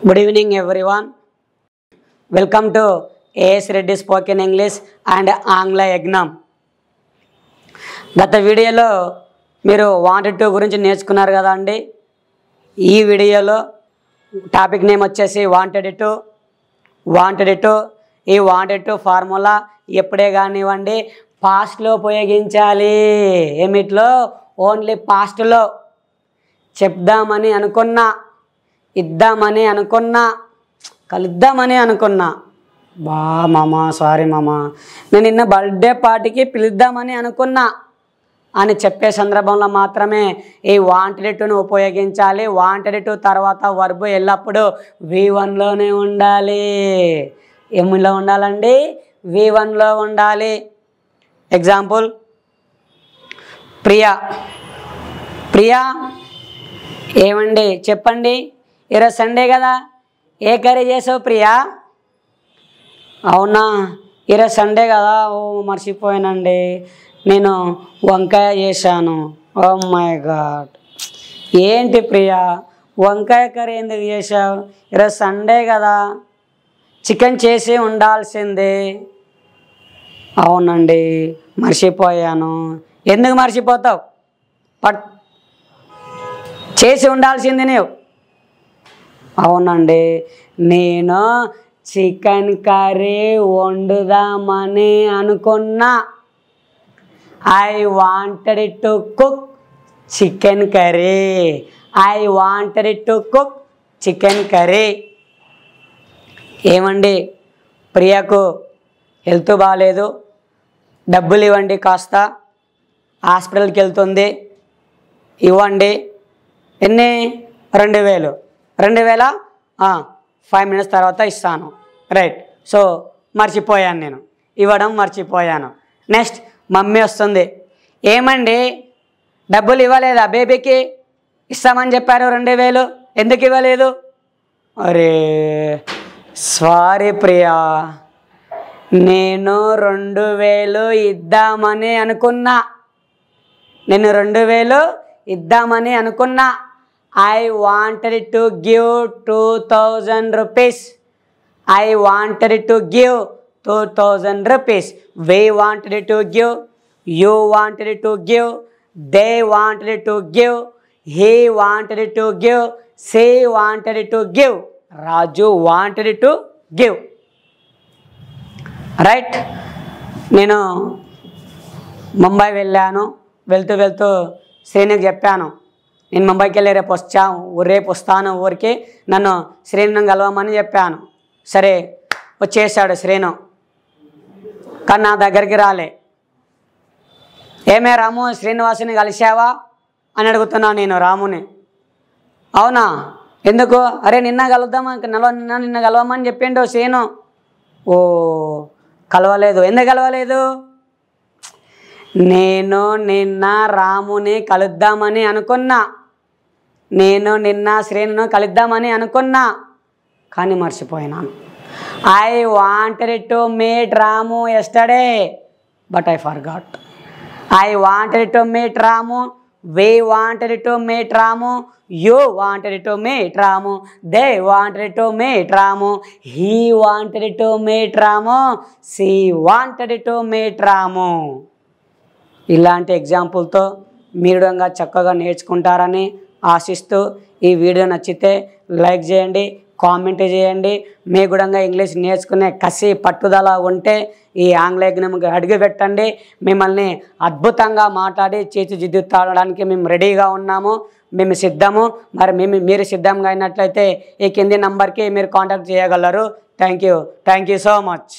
Good evening everyone. Welcome to AS Reddy Spoken English and Angla Exam. గత వీడియోలో మీరు wanted to గురించి నేర్చుకున్నారు కదా అండి. ఈ వీడియోలో టాపిక్ నేమ్ వచ్చేసి వాంటెడ్ టు. ఈ వాంటెడ్ టు ఫార్ములా ఎప్పుడే కానివ్వండి పాస్ట్లో ఉపయోగించాలి. ఏమిట్లో? ఓన్లీ పాస్ట్లో. చెప్దామని అనుకున్నా, ఇద్దామని అనుకున్నా, కలుద్దామని అనుకున్నా, సారీ మామ నేను నిన్న బర్త్డే పార్టీకి పిలుద్దామని అనుకున్నా అని చెప్పే సందర్భంలో మాత్రమే ఈ వాంటెడ్ టును ఉపయోగించాలి. వాంటెడ్ టు తర్వాత వర్బ్ ఎల్లప్పుడూ V1లోనే ఉండాలి. ఏమిలో ఉండాలండి? V1లో ఉండాలి. ఎగ్జాంపుల్, ప్రియా ఏమండి చెప్పండి, ఈరోజు సండే కదా, ఏ కర్రీ చేసావు ప్రియా? అవునా, ఈరోజు సండే కదా, మర్చిపోయానండి, నేను వంకాయ చేశాను. ఓ మై గాడ్, ఏంటి ప్రియా వంకాయ కర్రీ ఎందుకు చేసావు? ఈరోజు సండే కదా, చికెన్ చేసి ఉండాల్సిందే. అవునండి మర్చిపోయాను. ఎందుకు మర్చిపోతావు? చేసి ఉండాల్సింది నువ్వు. అవునండి నేను చికెన్ కర్రీ వండుదామని అనుకున్నా. I wanted to cook chicken curry. ఏమండి ప్రియకు హెల్త్ బాగాలేదు, డబ్బులు ఇవ్వండి, కాస్త హాస్పిటల్కి వెళ్తుంది, ఇవ్వండి. ఎన్ని? 2000. 5 minutes తర్వాత ఇస్తాను. రైట్. సో మర్చిపోయాను, నేను ఇవ్వడం మర్చిపోయాను. నెక్స్ట్ మమ్మీ వస్తుంది. ఏమండి డబ్బులు ఇవ్వలేదా బేబీకి? ఇస్తామని చెప్పారు 2000, ఎందుకు ఇవ్వలేదు? అరే సారీ ప్రియా, నేను 2000 ఇద్దామని అనుకున్నా. I wanted to give 2000 rupees. We wanted to give, you wanted to give, they wanted to give, he wanted to give, she wanted to give, Raju wanted to give. Right. నేను ముంబై వెళ్ళాను. వెళ్తూ శ్రీనికి చెప్పాను, నేను ముంబైకి వెళ్ళి రేపు వస్తాను ఊరికి, నన్ను శ్రీను కలవమని చెప్పాను. సరే వచ్చేసాడు శ్రీను, కానీ నా దగ్గరికి రాలే. ఏమే రాము శ్రీనివాసుని కలిసావా అని అడుగుతున్నాను నేను రాముని. అవునా, ఎందుకు? అరే నిన్న కలవమని చెప్పిండు శ్రీను. ఓ కలవలేదు, ఎందుకు కలవలేదు? నేను నిన్న రాముని కలుద్దామని అనుకున్నా, నేను నిన్న శ్రీను కలుద్దామని అనుకున్నా, కానీ మర్చిపోయినాను. I wanted to meet Ramu yesterday but I forgot. I wanted to meet Ramu, we wanted to meet Ramu, you wanted to meet Ramu, they wanted to meet Ramu, he wanted to meet Ramu, she wanted to meet Ramu. ఇలాంటి ఎగ్జాంపుల్తో మీరు చక్కగా నేర్చుకుంటారని ఆశిస్తూ, ఈ video నచ్చితే like చేయండి, comment చేయండి. మీ కూడా English నేర్చుకునే కసి పట్టుదల ఉంటే ఈ ఆంగ్ల ఎగ్జామ్కి అడుగు పెట్టండి. మిమ్మల్ని అద్భుతంగా మాట్లాడి తీర్చిదిద్దడానికి మేము రెడీగా ఉన్నాము, మేము సిద్ధము. మరి మీరు సిద్ధంగా అయినట్లయితే ఈ కింది నంబర్కి మీరు కాంటాక్ట్ చేయగలరు. Thank you so much.